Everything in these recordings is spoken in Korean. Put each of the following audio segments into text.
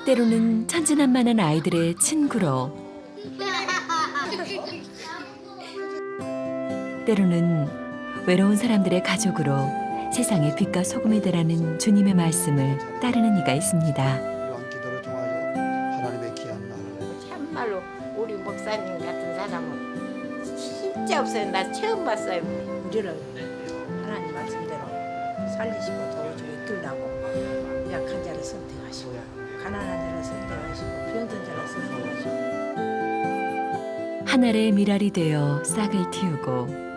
때로는 천진난만한 아이들의 친구로, 때로는 외로운 사람들의 가족으로 세상에 빛과 소금이 되라는 주님의 말씀을 따르는 이가 있습니다. 이러한 기도를 통하여 하나님의 귀한 나라를 참말로 우리 목사님 같은 사람은 진짜 없어요. 나 처음 봤어요. 우리를 하나님 말씀대로 살리시고 도와주어 들라고 약한 자를 선택하시고 가난한 자를 선택하시고 병든 자를 선택하시고 한 알의 밀알이 되어 싹을 틔우고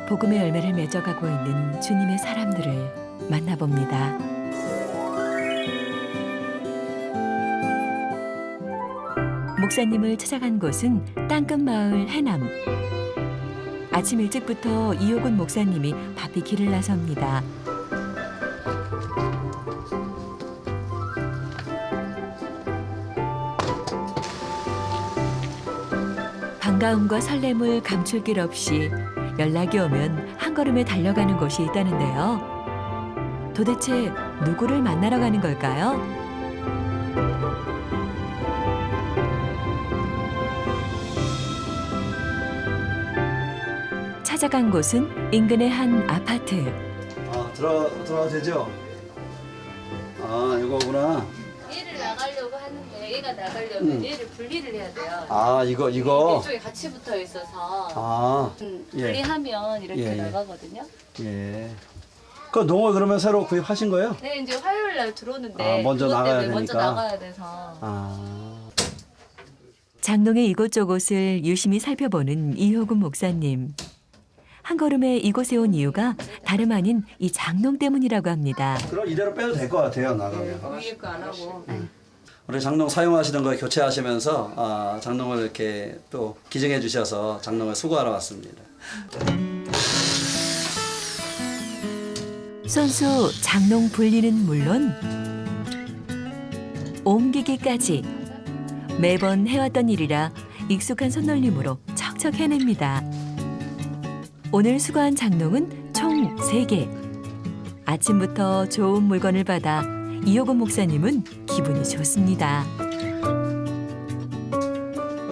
복음의 열매를 맺어가고 있는 주님의 사람들을 만나봅니다. 목사님을 찾아간 곳은 땅끝 마을 해남. 아침 일찍부터 이호근 목사님이 바삐 길을 나섭니다. 반가움과 설렘을 감출 길 없이 연락이 오면 한 걸음에 달려가는 곳이 있다는데요. 도대체 누구를 만나러 가는 걸까요? 찾아간 곳은 인근의 한 아파트. 들어가도 되죠? 아, 이거구나. 얘를 나가려고 하는데 얘가 나가려면 얘를 분리를 해야 돼요. 아, 이거. 이쪽에 같이 붙어 있어서 아, 분리하면 이렇게 예, 예. 나가거든요. 예. 그 농을 그러면 새로 구입하신 거예요? 네, 이제 화요일 날 들어오는데 아, 먼저 그것 나가야 때문에 먼저 되니까. 나가야 돼서. 아, 장롱의 이곳저곳을 유심히 살펴보는 이호근 목사님. 한 걸음에 이곳에 온 이유가 다름 아닌 이 장롱 때문이라고 합니다. 그럼 이대로 빼도 될 것 같아요, 나가면. 위에 거 안 하고 우리 장롱 사용하시던 거 교체하시면서 장롱을 이렇게 또 기증해 주셔서 장롱을 수거하러 왔습니다. 손수 장롱 분리는 물론 옮기기까지 매번 해왔던 일이라 익숙한 손놀림으로 척척 해냅니다. 오늘 수거한 장롱은 총 3개. 아침부터 좋은 물건을 받아 이호근 목사님은 기분이 좋습니다.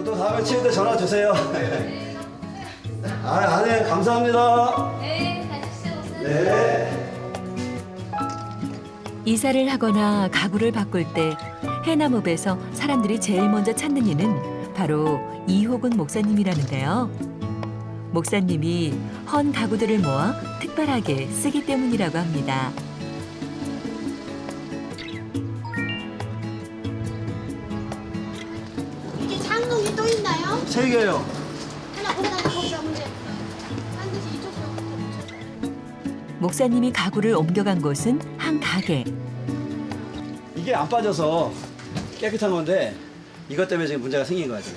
또 다음에 치울 때 전화 주세요. 네, 감사합니다. 네, 가십시오. 네. 이사를 하거나 가구를 바꿀 때 해남읍에서 사람들이 제일 먼저 찾는 이는 바로 이호근 목사님이라는데요. 목사님이 헌 가구들을 모아 특별하게 쓰기 때문이라고 합니다. 이게 장롱이 또 있나요? 3개요. 하나 거기다 거기다 문제. 반드시 이쪽으로. 목사님이 가구를 옮겨간 곳은 한 가게. 이게 안 빠져서 깨끗한 건데 이것 때문에 지금 문제가 생긴 거 같아요.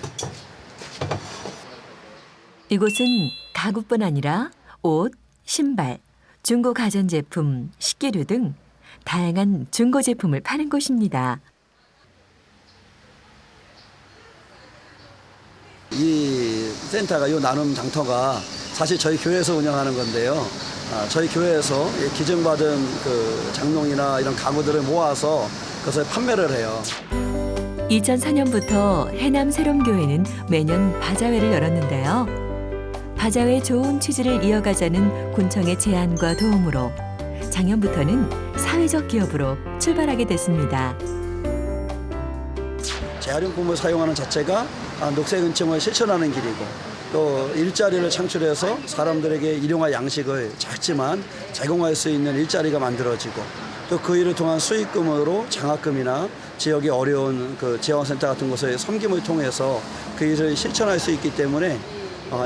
이곳은 가구뿐 아니라 옷, 신발, 중고 가전제품, 식기류 등 다양한 중고 제품을 파는 곳입니다. 이 센터가, 이 나눔 장터가 사실 저희 교회에서 운영하는 건데요. 저희 교회에서 기증받은 그 장롱이나 이런 가구들을 모아서 그것을 판매를 해요. 2004년부터 해남 새롬교회는 매년 바자회를 열었는데요. 바자회 좋은 취지를 이어가자는 군청의 제안과 도움으로 작년부터는 사회적 기업으로 출발하게 됐습니다. 재활용품을 사용하는 자체가 녹색은총을 실천하는 길이고 또 일자리를 창출해서 사람들에게 일용할 양식을 작지만 제공할 수 있는 일자리가 만들어지고 또 그 일을 통한 수익금으로 장학금이나 지역의 어려운 그 재활센터 같은 곳의 섬김을 통해서 그 일을 실천할 수 있기 때문에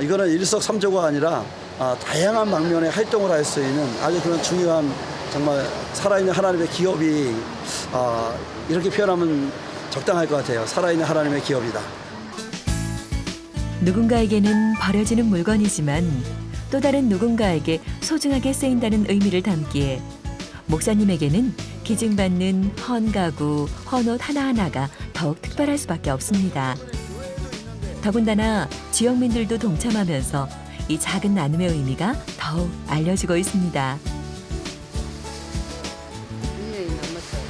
이거는 일석삼조가 아니라 다양한 방면의 활동을 할 수 있는 아주 그런 중요한 정말 살아있는 하나님의 기업이 이렇게 표현하면 적당할 것 같아요. 살아있는 하나님의 기업이다. 누군가에게는 버려지는 물건이지만 또 다른 누군가에게 소중하게 쓰인다는 의미를 담기에 목사님에게는 기증받는 헌가구, 헌옷 하나하나가 더욱 특별할 수밖에 없습니다. 더군다나 지역민들도 동참하면서 이 작은 나눔의 의미가 더욱 알려지고 있습니다. 1년이 넘었어요.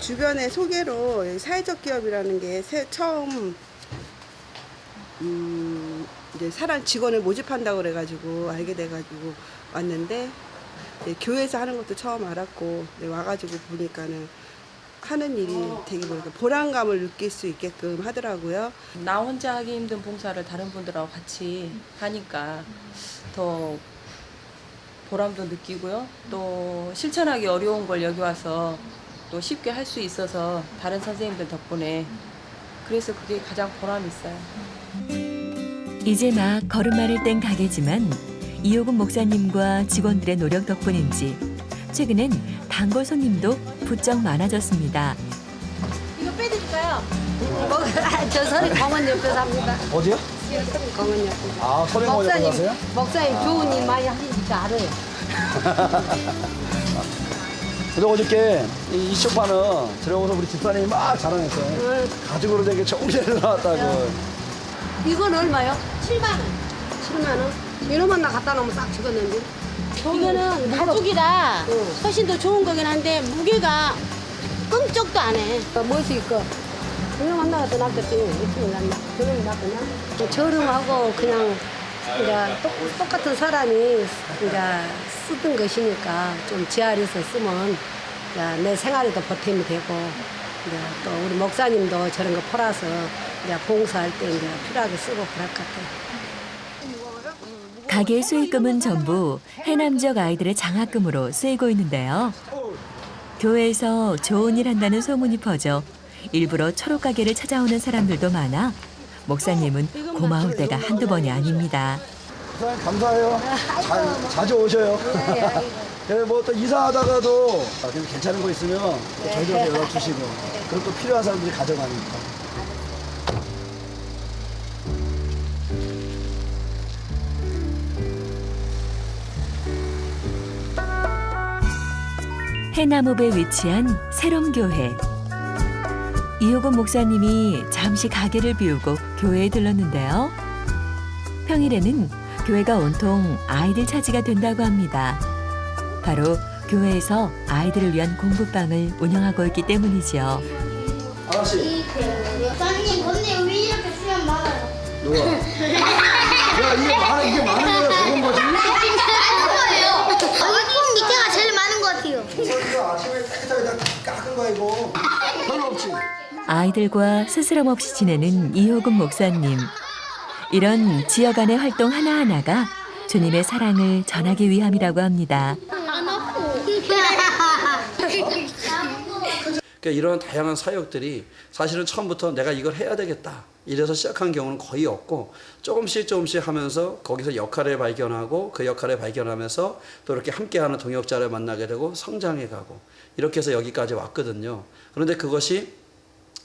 주변의 소개로 여기 사회적 기업이라는 게 처음 이제 사람 직원을 모집한다고 그래가지고 알게 돼가지고 왔는데 교회에서 하는 것도 처음 알았고 와가지고 보니까는 하는 일이 되게 뭐랄까 보람감을 느낄 수 있게끔 하더라고요. 나 혼자 하기 힘든 봉사를 다른 분들하고 같이 하니까 더 보람도 느끼고요. 또 실천하기 어려운 걸 여기 와서 또 쉽게 할 수 있어서 다른 선생님들 덕분에 그래서 그게 가장 보람 있어요. 이제 막 걸음마를 뗀 가게지만 이호근 목사님과 직원들의 노력 덕분인지 최근엔 단골 손님도 부쩍 많아졌습니다. 이거 빼드릴까요? 저 서리 공원 옆에 삽니다. 어디요? 공원 옆에. 아, 서령호 옆에 가세요? 목사님 좋은 일 많이 하시니까 알아요. 근데 어저께 이 소파는 들어오서 우리 집사님이 막 자랑했어요. 가죽으로 되게 좋은 재료 나왔다고. 이건 얼마요? 7만 원. 7만 원? 이놈만 나 갖다 놓으면 싹 죽었는데. 이거는 가죽이라 훨씬 더 좋은 거긴 한데 무게가 끔쩍도 안 해. 무엇이 있고? 이놈만 나가도 낫겠지. 이렇게 낫나? 저놈이 낫겠나? 저렴하고 그냥 이제 똑같은 사람이 이제 쓰던 것이니까 좀 지하리에서 쓰면 이제 내 생활에도 보탬이 되고 이제 또 우리 목사님도 저런 거 팔아서 이제 봉사할 때 이제 필요하게 쓰고 그럴 것 같아요. 가게 수익금은 전부 해남 지역 아이들의 장학금으로 쓰이고 있는데요. 교회에서 좋은 일 한다는 소문이 퍼져 일부러 초록 가게를 찾아오는 사람들도 많아 목사님은 고마울 때가 한두 번이 아닙니다. 사장님 감사해요. 자주 오셔요. 그래 뭐 또 이사하다가도 좀 괜찮은 거 있으면 또 저희들한테 연락 주시고 그리고 또 필요한 사람들이 가져가니까. 해남읍에 위치한 새롬교회. 이호근 목사님이 잠시 가게를 비우고 교회에 들렀는데요. 평일에는 교회가 온통 아이들 차지가 된다고 합니다. 바로 교회에서 아이들을 위한 공부방을 운영하고 있기 때문이죠. 아가씨. 사장님 근데 왜 이렇게 수염 많아요? 누가? 야 이게 많은 거야 적은 거지? 꼭 밑에가 제일 많은 것 같아요. 목사님가 아침에 깨끗하게 다 깎은 거야 이거. 별로 없지? 아이들과 스스럼 없이 지내는 이호근 목사님. 이런 지역 안의 활동 하나하나가 주님의 사랑을 전하기 위함이라고 합니다. 그러니까 이런 다양한 사역들이 사실은 처음부터 내가 이걸 해야 되겠다 이래서 시작한 경우는 거의 없고 조금씩 하면서 거기서 역할을 발견하고 그 역할을 발견하면서 또 이렇게 함께하는 동역자를 만나게 되고 성장해 가고 이렇게 해서 여기까지 왔거든요. 그런데 그것이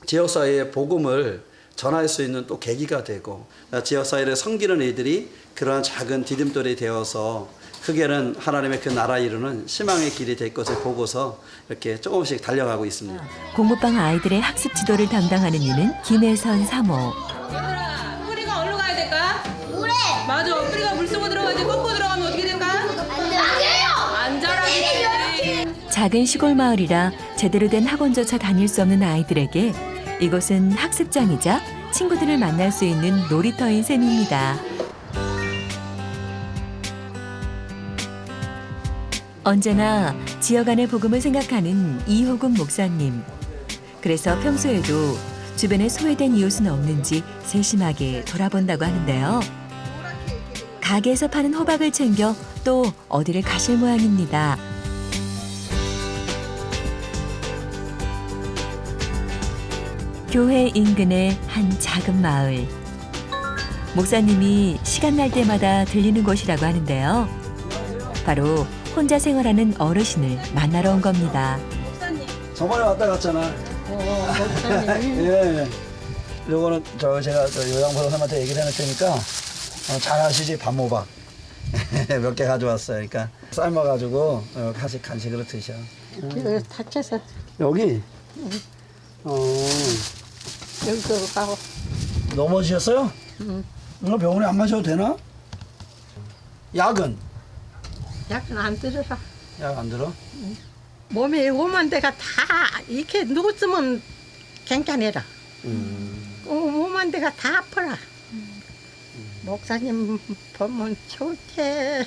지역사회의 복음을 전할 수 있는 또 계기가 되고 지역사회를 섬기는 이들이 그러한 작은 디딤돌이 되어서 크게는 하나님의 그 나라 이루는 희망의 길이 될 것을 보고서 이렇게 조금씩 달려가고 있습니다. 공부방 아이들의 학습 지도를 담당하는 이는 김혜선 사모. 얘들아, 뿌리가 어디로 가야 될까? 물에 맞아, 뿌리가 물속으로 들어가야지. 꺾고 들어가면 어떻게 될까? 안 자라겠지. 작은 시골 마을이라 제대로 된 학원조차 다닐 수 없는 아이들에게 이곳은 학습장이자 친구들을 만날 수 있는 놀이터인 셈입니다. 언제나 지역 안의 복음을 생각하는 이호근 목사님. 그래서 평소에도 주변에 소외된 이웃은 없는지 세심하게 돌아본다고 하는데요. 가게에서 파는 호박을 챙겨 또 어디를 가실 모양입니다. 교회 인근의 한 작은 마을. 목사님이 시간 날 때마다 들리는 곳이라고 하는데요. 바로 혼자 생활하는 어르신을 만나러 온 겁니다. 저번에 왔다 갔잖아. 예. 요거는 제가 요양보호 선생님한테 얘기를 해놓을 테니까 잘 하시지 밤호박 몇 개 가져왔어요. 그러니까 삶아가지고 간식으로 드셔. 이거 다쳐서 여기? 여기서 가고. 넘어지셨어요? 이거 병원에 안 가셔도 되나? 약은? 약은 안 들어라. 약 안 들어? 몸에 오만 데가 다 이렇게 누웠으면 괜찮아라. 오만 데가 다 아파라. 목사님 보면 좋대.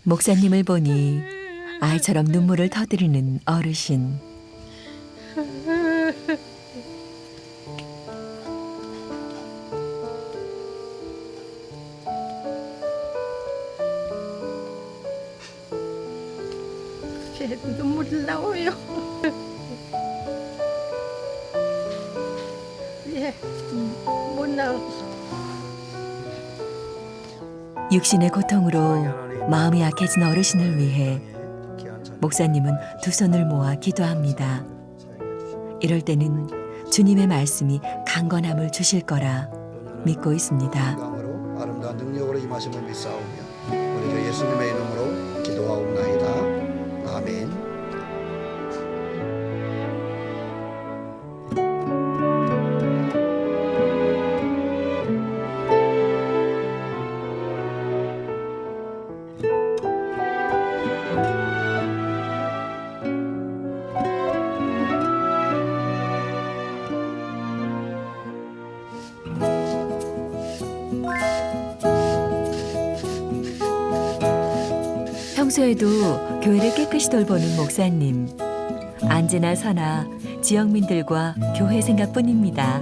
목사님을 보니 아이처럼 눈물을 터뜨리는 어르신. 눈물이 나와요. 예, 못 나와. 육신의 고통으로 마음이 약해진 어르신을 위해 목사님은 두 손을 모아 기도합니다. 이럴 때는 주님의 말씀이 강건함을 주실 거라 믿고 있습니다. 건강으로 아름다운 능력으로 임하심을 믿사오며 우리 주 예수님의 이름으로 기도하옵나이다. 아멘. 평소에도 교회를 깨끗이 돌보는 목사님. 언제나 선하 지역민들과 교회 생각뿐입니다.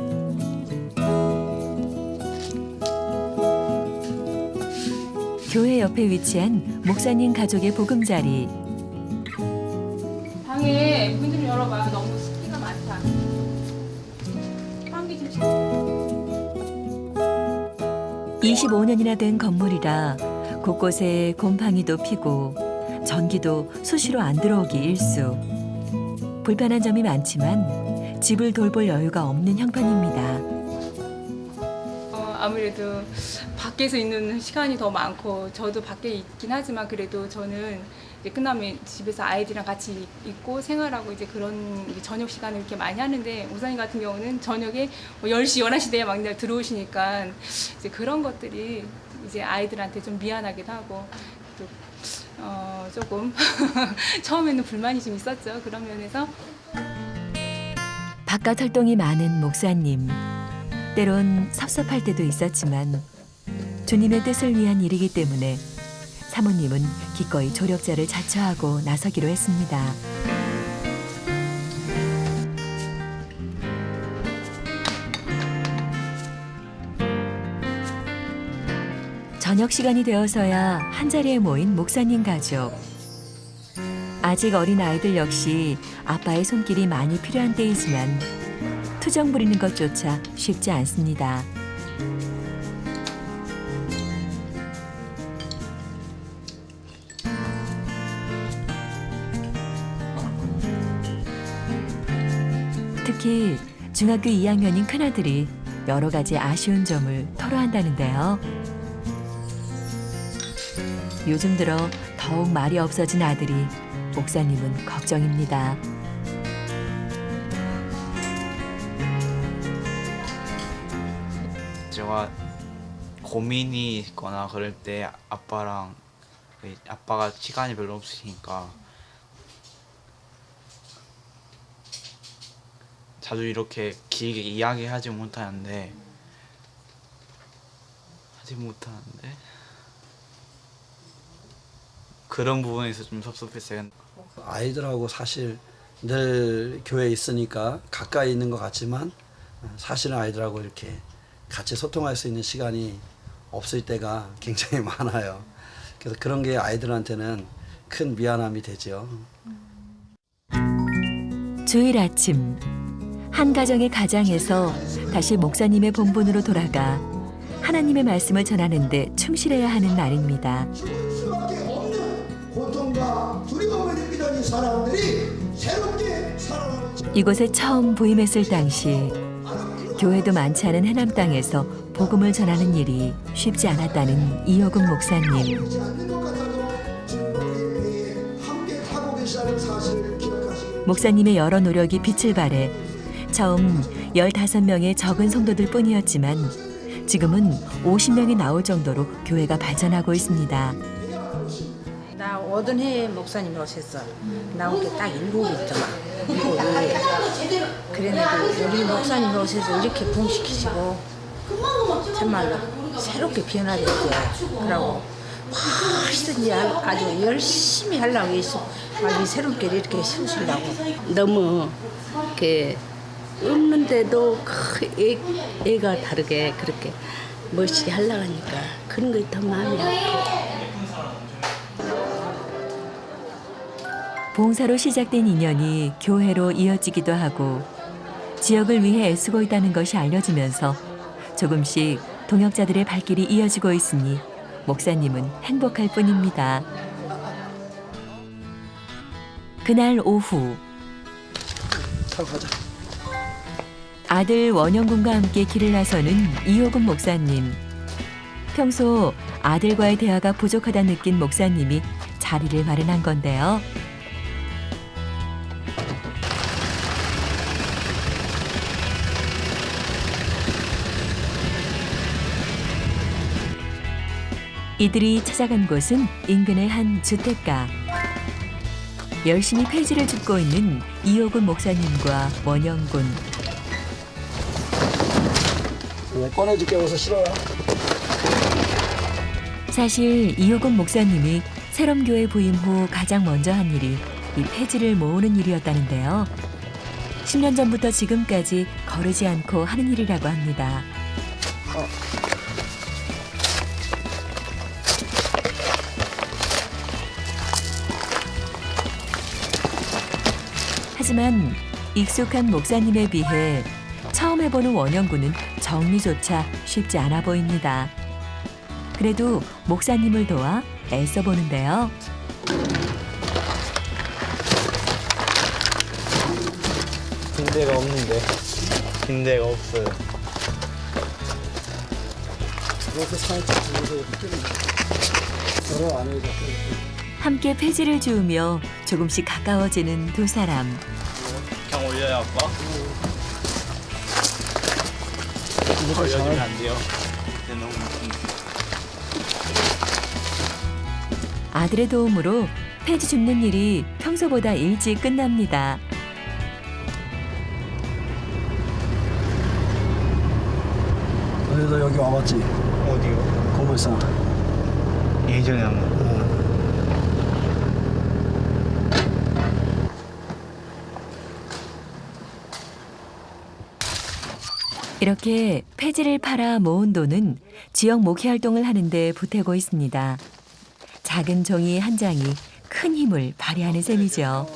교회 옆에 위치한 목사님 가족의 보금자리. 방에 문 좀 열어봐. 너무 습기가 많다. 환기 좀 25년이나 된 건물이라 곳곳에 곰팡이도 피고 전기도 수시로 안 들어오기 일쑤. 불편한 점이 많지만 집을 돌볼 여유가 없는 형편입니다. 아무래도 밖에서 있는 시간이 더 많고 저도 밖에 있긴 하지만 그래도 저는 이제 끝나면 집에서 아이들이랑 같이 있고 생활하고 이제 그런 이제 저녁 시간을 이렇게 많이 하는데 목사님 같은 경우는 저녁에 뭐 10시, 11시 돼야 막 들어오시니까 이제 그런 것들이 이제 아이들한테 좀 미안하기도 하고 또 조금 처음에는 불만이 좀 있었죠. 그런 면에서 바깥 활동이 많은 목사님. 때론 섭섭할 때도 있었지만 주님의 뜻을 위한 일이기 때문에 사모님은 기꺼이 조력자를 자처하고 나서기로 했습니다. 저녁 시간이 되어서야 한자리에 모인 목사님 가족. 아직 어린 아이들 역시 아빠의 손길이 많이 필요한 때이지만 투정 부리는 것조차 쉽지 않습니다. 특히 중학교 2학년인 큰아들이 여러 가지 아쉬운 점을 토로한다는데요. 요즘 들어 더욱 말이 없어진 아들이 목사님은 걱정입니다. 제가 고민이 있거나 그럴 때 아빠가 시간이 별로 없으시니까 자주 이렇게 길게 이야기하지 못하는데 그런 부분에서 좀 섭섭했어요. 아이들하고 사실 늘 교회에 있으니까 가까이 있는 것 같지만 사실은 아이들하고 이렇게 같이 소통할 수 있는 시간이 없을 때가 굉장히 많아요. 그래서 그런 게 아이들한테는 큰 미안함이 되죠. 주일 아침 한 가정의 가장에서 다시 목사님의 본분으로 돌아가 하나님의 말씀을 전하는 데 충실해야 하는 날입니다. 이곳에 처음 부임했을 당시 교회도 많지 않은 해남 땅에서 복음을 전하는 일이 쉽지 않았다는 이호근 목사님. 목사님의 여러 노력이 빛을 발해 처음 15명의 적은 성도들 뿐이었지만 지금은 50명이 나올 정도로 교회가 발전하고 있습니다. 나 모든 해에 목사님이 오셨어. 나온 게 딱 7이었더만. 7. 그랬는데 우리 목사님이 오셔서 이렇게 부흥시키시고 정말로 새롭게 변화됐죠. 그러고 훨씬 아주 열심히 하려고 해서 이 새롭게 이렇게 세우시려고. 너무 없는데도 애가 다르게 그렇게 멋있게 하려고 하니까 그런 게 더 마음이 아파. 봉사로 시작된 인연이 교회로 이어지기도 하고 지역을 위해 애쓰고 있다는 것이 알려지면서 조금씩 동역자들의 발길이 이어지고 있으니 목사님은 행복할 뿐입니다. 그날 오후 타고 가자. 아들 원영군과 함께 길을 나서는 이호근 목사님. 평소 아들과의 대화가 부족하다 느낀 목사님이 자리를 마련한 건데요. 이들이 찾아간 곳은 인근의 한 주택가. 열심히 폐지를 줍고 있는 이호근 목사님과 원영군. 꺼내줄게. 어서 실어라. 사실 이호근 목사님이 새롬교회 부임 후 가장 먼저 한 일이 이 폐지를 모으는 일이었다는데요. 10년 전부터 지금까지 거르지 않고 하는 일이라고 합니다. 하지만 익숙한 목사님에 비해 처음 해보는 원영군은 정리조차 쉽지 않아 보입니다. 그래도 목사님을 도와 애써 보는데요. 빈대가 없는데. 빈대가 없어요. 이렇게 살짝 주면서 여러 안에 함께 폐지를 주우며 조금씩 가까워지는 두 사람. 그냥 올려요, 아빠? 올려주면 안 돼요. 근데 너무 아들의 도움으로 폐지 줍는 일이 평소보다 일찍 끝납니다. 너희도 여기 와봤지? 어디요? 고물상. 예전에 한번. 이렇게 폐지를 팔아 모은 돈은 지역 목회 활동을 하는 데 보태고 있습니다. 작은 종이 한 장이 큰 힘을 발휘하는 셈이죠.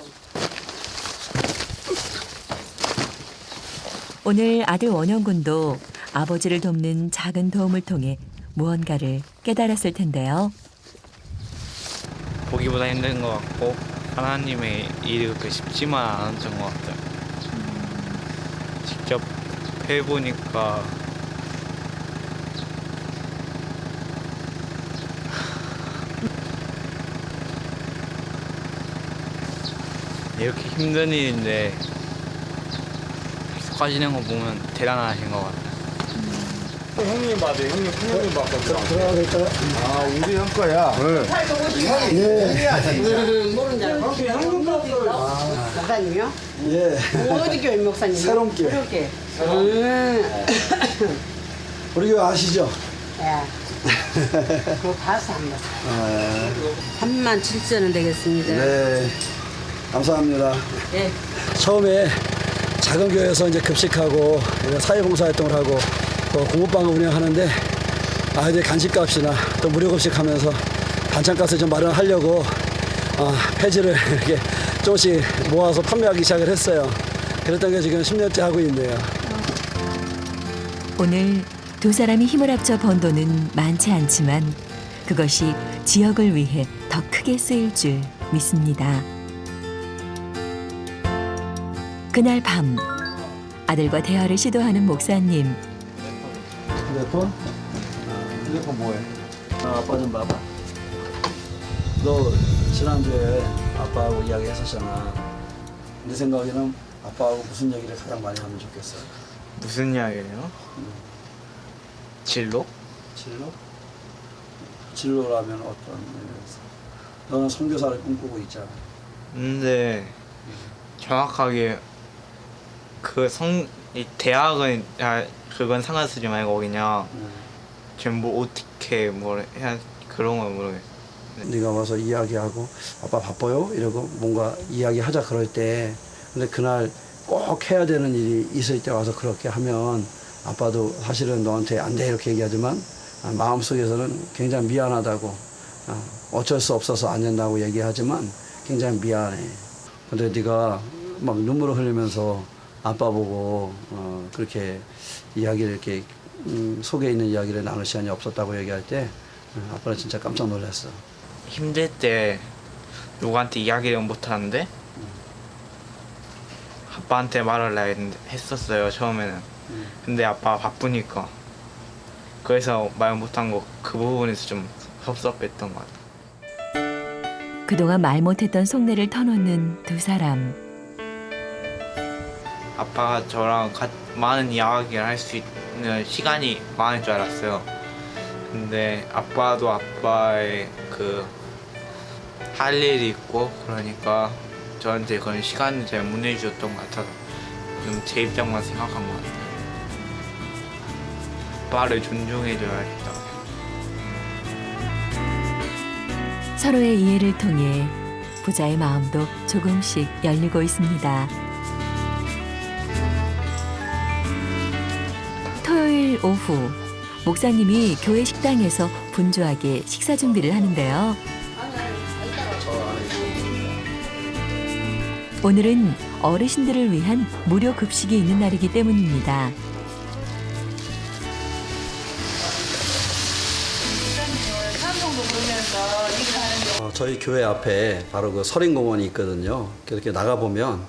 오늘 아들 원영군도 아버지를 돕는 작은 도움을 통해 무언가를 깨달았을 텐데요. 보기보다 힘든 것 같고 하나님의 일이 그렇게 쉽지만 않았던 것 같아요. 직접 해보니까 이렇게 힘든 일인데 계속 하시는 거 보면 대단하신 것 같아요. 형님 맞아. 형님 큰형님 맞거든. 들어가 될까요? 아 우리 형 거야. 목사님이요? 예. 어디 교회 목사님? 새롬교회. 새롬교회. 우리 교회 아시죠? 예. 그거 봐서 한번. 아, 37,000원 되겠습니다. 네. 감사합니다. 네. 처음에 작은 교회에서 이제 급식하고 사회봉사 활동을 하고 또 공부방을 운영하는데 아이들 간식값이나 또 무료급식하면서 반찬값을 좀 마련하려고 폐지를 이렇게 조금씩 모아서 판매하기 시작을 했어요. 그랬던 게 지금 10년째 하고 있네요. 오늘 두 사람이 힘을 합쳐 번 돈은 많지 않지만 그것이 지역을 위해 더 크게 쓰일 줄 믿습니다. 그날 밤 아들과 대화를 시도하는 목사님. 휴대폰? 휴대폰 뭐해? 아빠 좀 봐봐. 너 지난주에 아빠하고 이야기했었잖아. 내 생각에는 아빠하고 무슨 얘기를 가장 많이 하면 좋겠어? 무슨 이야기예요? 진로? 진로? 진로라면 어떤 의미에서? 너는 선교사를 꿈꾸고 있잖아. 근데 정확하게 이 대학은 그건 상관 쓰지 말고 그냥 지금 뭐 어떻게 뭘 해야 그런 건 모르겠어. 네가 와서 이야기하고 아빠 바빠요? 이러고 뭔가 이야기하자 그럴 때 근데 그날 꼭 해야 되는 일이 있을 때 와서 그렇게 하면 아빠도 사실은 너한테 안 돼 이렇게 얘기하지만 마음속에서는 굉장히 미안하다고 어쩔 수 없어서 안 된다고 얘기하지만 굉장히 미안해. 근데 네가 막 눈물을 흘리면서 아빠 보고 그렇게 이야기를 이렇게 속에 있는 이야기를 나눌 시간이 없었다고 얘기할 때 아빠는 진짜 깜짝 놀랐어. 힘들 때 누구한테 이야기를 못 하는데 아빠한테 말을 했었어요 처음에는. 근데 아빠 바쁘니까 그래서 말 못한 거 그 부분에서 좀 섭섭했던 것 같아요. 그동안 말 못했던 속내를 터놓는 두 사람. 아빠가 저랑 많은 이야기를 할 수 있는 시간이 많을 줄 알았어요. 근데 아빠도 아빠의 할 일이 있고 그러니까 저한테 그런 시간을 잘 못 내주셨던 것 같아서 좀 제 입장만 생각한 것 같아요. 아빠를 존중해줘야겠다. 서로의 이해를 통해 부자의 마음도 조금씩 열리고 있습니다. 토요일 오후 목사님이 교회 식당에서 분주하게 식사 준비를 하는데요. 오늘은 어르신들을 위한 무료 급식이 있는 날이기 때문입니다. 저희 교회 앞에 바로 그 서린공원이 있거든요. 이렇게 나가보면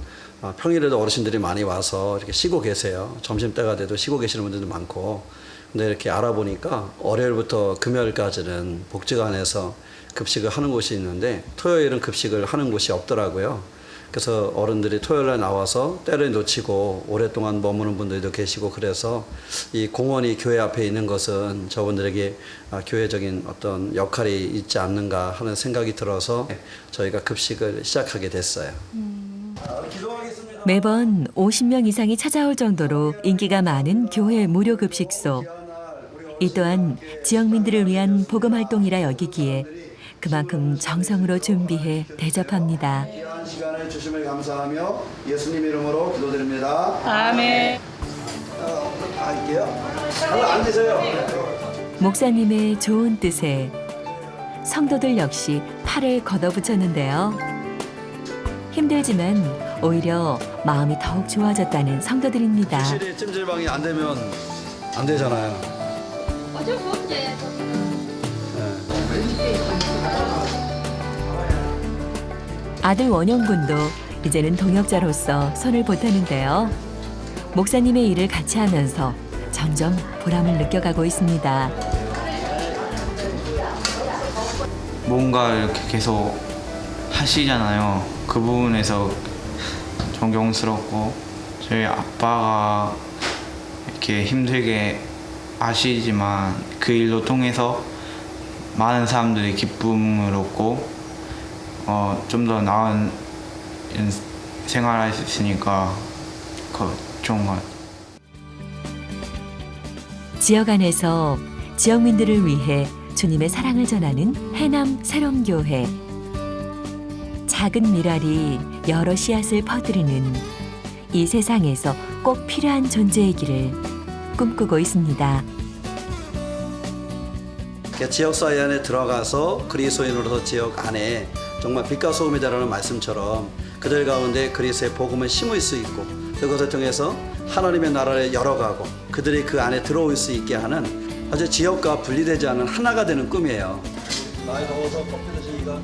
평일에도 어르신들이 많이 와서 이렇게 쉬고 계세요. 점심때가 돼도 쉬고 계시는 분들도 많고. 근데 이렇게 알아보니까 월요일부터 금요일까지는 복지관에서 급식을 하는 곳이 있는데 토요일은 급식을 하는 곳이 없더라고요. 그래서 어른들이 토요일에 나와서 때를 놓치고 오랫동안 머무는 분들도 계시고 그래서 이 공원이 교회 앞에 있는 것은 저분들에게 교회적인 어떤 역할이 있지 않는가 하는 생각이 들어서 저희가 급식을 시작하게 됐어요. 매번 50명 이상이 찾아올 정도로 인기가 많은 교회 무료 급식소. 이 또한 지역민들을 위한 복음 활동이라 여기기에 그만큼 정성으로 준비해 대접합니다. 귀한 시간을 주심을 감사하며 예수님 이름으로 기도드립니다. 아멘. 할게요. 앉으세요. 목사님의 좋은 뜻에 성도들 역시 팔을 걷어붙였는데요. 힘들지만 오히려 마음이 더욱 좋아졌다는 성도들입니다. 확실히 찜질방이 안 되면 안 되잖아요. 어쩔 수 없지. 아들 원영 군도 이제는 동역자로서 손을 보태는데요. 목사님의 일을 같이 하면서 점점 보람을 느껴가고 있습니다. 뭔가 이렇게 계속 하시잖아요. 그 부분에서 존경스럽고 저희 아빠가 이렇게 힘들게 아시지만 그 일로 통해서 많은 사람들이 기쁨을 얻고 좀 더 나은 생활할 수 있으니까 좋은 것 같아요. 지역 안에서 지역민들을 위해 주님의 사랑을 전하는 해남 새롬교회. 작은 밀알이 여러 씨앗을 퍼뜨리는 이 세상에서 꼭 필요한 존재이기를 꿈꾸고 있습니다. 지역사회 안에 들어가서 그리스도인으로서 지역 안에 정말 빛과 소금이 되라는 말씀처럼 그들 가운데 그리스도의 복음을 심을 수 있고 그것을 통해서 하나님의 나라를 열어가고 그들이 그 안에 들어올 수 있게 하는 아주 지역과 분리되지 않은 하나가 되는 꿈이에요. 나이 더워서 커피 드시기가